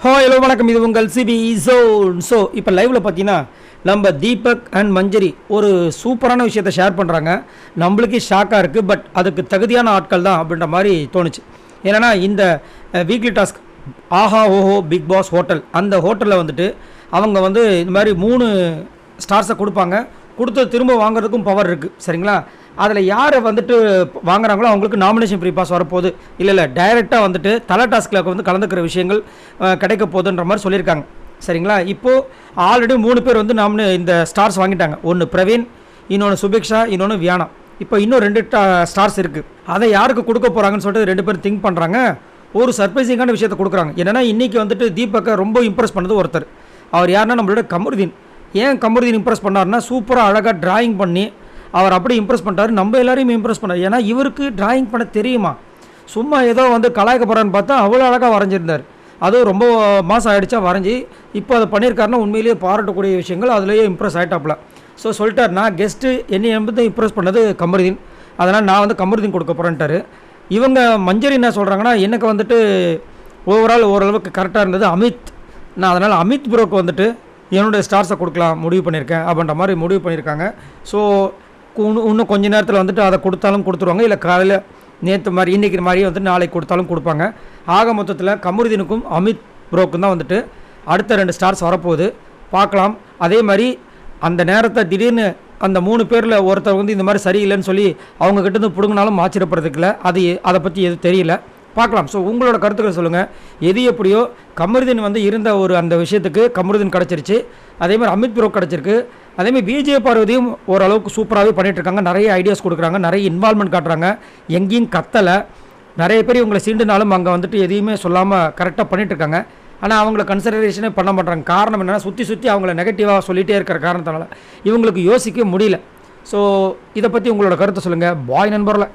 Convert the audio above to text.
Hello வணக்கம், இது உங்கள் சிபி ஜோன். ஸோ இப்போ லைவில் பார்த்தீங்கன்னா நம்ம தீபக் அண்ட் மஞ்சரி ஒரு சூப்பரான விஷயத்தை ஷேர் பண்ணுறாங்க. நம்மளுக்கே ஷாக்காக இருக்குது, பட் அதுக்கு தகுதியான ஆட்கள் தான் அப்படின்ற மாதிரி தோணுச்சு. ஏன்னா இந்த வீக்லி டாஸ்க் ஆஹா ஓஹோ பிக் பாஸ் ஹோட்டல், அந்த ஹோட்டலில் வந்துட்டு அவங்க வந்து இந்த மாதிரி 3 ஸ்டார்ஸை கொடுப்பாங்க. கொடுத்து திரும்ப வாங்குறதுக்கும் பவர் இருக்குது, சரிங்களா? அதில் யார் வந்துட்டு வாங்குறாங்களோ அவங்களுக்கு நாமினேஷன் ஃப்ரீ பாஸ் வரப்போகுது. இல்லை டைரெக்டாக வந்துட்டு தலை டாஸ்கில் வந்து கலந்துக்கிற விஷயங்கள் கிடைக்க போகுதுன்ற மாதிரி சொல்லியிருக்காங்க, சரிங்களா? இப்போது ஆல்ரெடி 3 பேர் வந்து இந்த ஸ்டார்ஸ் வாங்கிட்டாங்க. ஒன்று பிரவீன், இன்னொன்று சுபிக்ஷா, இன்னொன்று வியானா. இப்போ இன்னும் 2 ஸ்டார்ஸ் இருக்குது. அதை யாருக்கு கொடுக்க போகிறாங்கன்னு சொல்லிட்டு 2 பேர் திங்க் பண்ணுறாங்க. ஒரு சர்ப்ரைசிங்கான விஷயத்தை கொடுக்குறாங்க. என்னென்னா இன்றைக்கி வந்துட்டு தீபக்கை ரொம்ப இம்ப்ரெஸ் பண்ணது ஒருத்தர். அவர் யாருன்னா நம்மளோட கமருதீன். ஏன் கமருதீன் இம்ப்ரெஸ் பண்ணார்னா, சூப்பராக அழகாக டிராயிங் பண்ணி அவர் அப்படி இம்ப்ரெஸ் பண்ணுறாரு. நம்ம எல்லாரையும் இம்ப்ரெஸ் பண்ணார். ஏன்னா இவருக்கு டிராயிங் பண்ண தெரியுமா? சும்மா ஏதோ வந்து கலாய்க்க போகிறான்னு பார்த்தா அவ்வளோ அழகாக வரைஞ்சிருந்தார். அதுவும் ரொம்ப மாதம் ஆகிடுச்சா வரைஞ்சி இப்போ அதை பண்ணியிருக்காருன்னா உண்மையிலேயே பாராட்டக்கூடிய விஷயங்கள். அதுலேயே இம்ப்ரெஸ் ஆகிட்டாப்புல. ஸோ சொல்லிட்டார், நான் கெஸ்ட்டு என்னை வந்து இம்ப்ரெஸ் பண்ணது கமருதீன், அதனால் நான் வந்து கமருதீன் கொடுக்க போகிறேன்ட்டார். இவங்க மஞ்சரி என்ன சொல்கிறாங்கன்னா, எனக்கு வந்துட்டு ஓவரால் ஓரளவுக்கு கரெக்டாக இருந்தது அமித், நான் அதனால் அமித் ப்ரோக்கு வந்துட்டு என்னுடைய ஸ்டார்ஸை கொடுக்கலாம் முடிவு பண்ணியிருக்கேன் அப்படின்ற மாதிரி முடிவு பண்ணியிருக்காங்க. ஸோ இன்னும் கொஞ்சம் நேரத்தில் வந்துட்டு அதை கொடுத்தாலும் கொடுத்துருவாங்க, இல்லை காலையில் நேற்று மாதிரி இன்றைக்கி மாதிரி வந்துட்டு நாளைக்கு கொடுத்தாலும் கொடுப்பாங்க. ஆக மொத்தத்தில் கமருதீனுக்கும் அமித் ப்ரோக்கும் தான் வந்துட்டு அடுத்த 2 ஸ்டார்ஸ் வரப்போகுது, பார்க்கலாம். அதே மாதிரி அந்த நேரத்தை திடீர்னு அந்த 3 பேரில் ஒருத்தர் வந்து இந்த மாதிரி சரியில்லைன்னு சொல்லி அவங்கக்கிட்டேருந்து பிடுங்கினாலும் ஆச்சரியப்படுறதுக்குல அதை பற்றி எதுவும் தெரியல, பார்க்கலாம். ஸோ உங்களோட கருத்துக்கள் சொல்லுங்கள். எது எப்படியோ கமருதீன் வந்து இருந்த ஒரு அந்த விஷயத்துக்கு கமருதீன் கிடச்சிருச்சு. அதேமாதிரி அமித் ப்ரோ கிடச்சிருக்கு. அதேமாதிரி விஜய் பார்வதியும் ஓரளவுக்கு சூப்பராகவே பண்ணிகிட்ருக்காங்க. நிறைய ஐடியாஸ் கொடுக்குறாங்க, நிறைய இன்வால்மெண்ட் காட்டுறாங்க. எங்கேயும் கத்தலை. நிறைய பேர் இவங்களை சீண்டுனாலும் அங்கே வந்துட்டு எதையுமே சொல்லாமல் கரெக்டாக பண்ணிகிட்ருக்காங்க. ஆனால் அவங்கள கன்சிடரேஷனே பண்ண மாட்டாங்க. காரணம் என்னென்னா, சுற்றி அவங்கள நெகட்டிவாக சொல்லிகிட்டே இருக்கிற காரணத்தினால இவங்களுக்கு யோசிக்க முடியல. ஸோ இதை பற்றி உங்களோட கருத்தை சொல்லுங்கள். பாய் நண்பர்களே.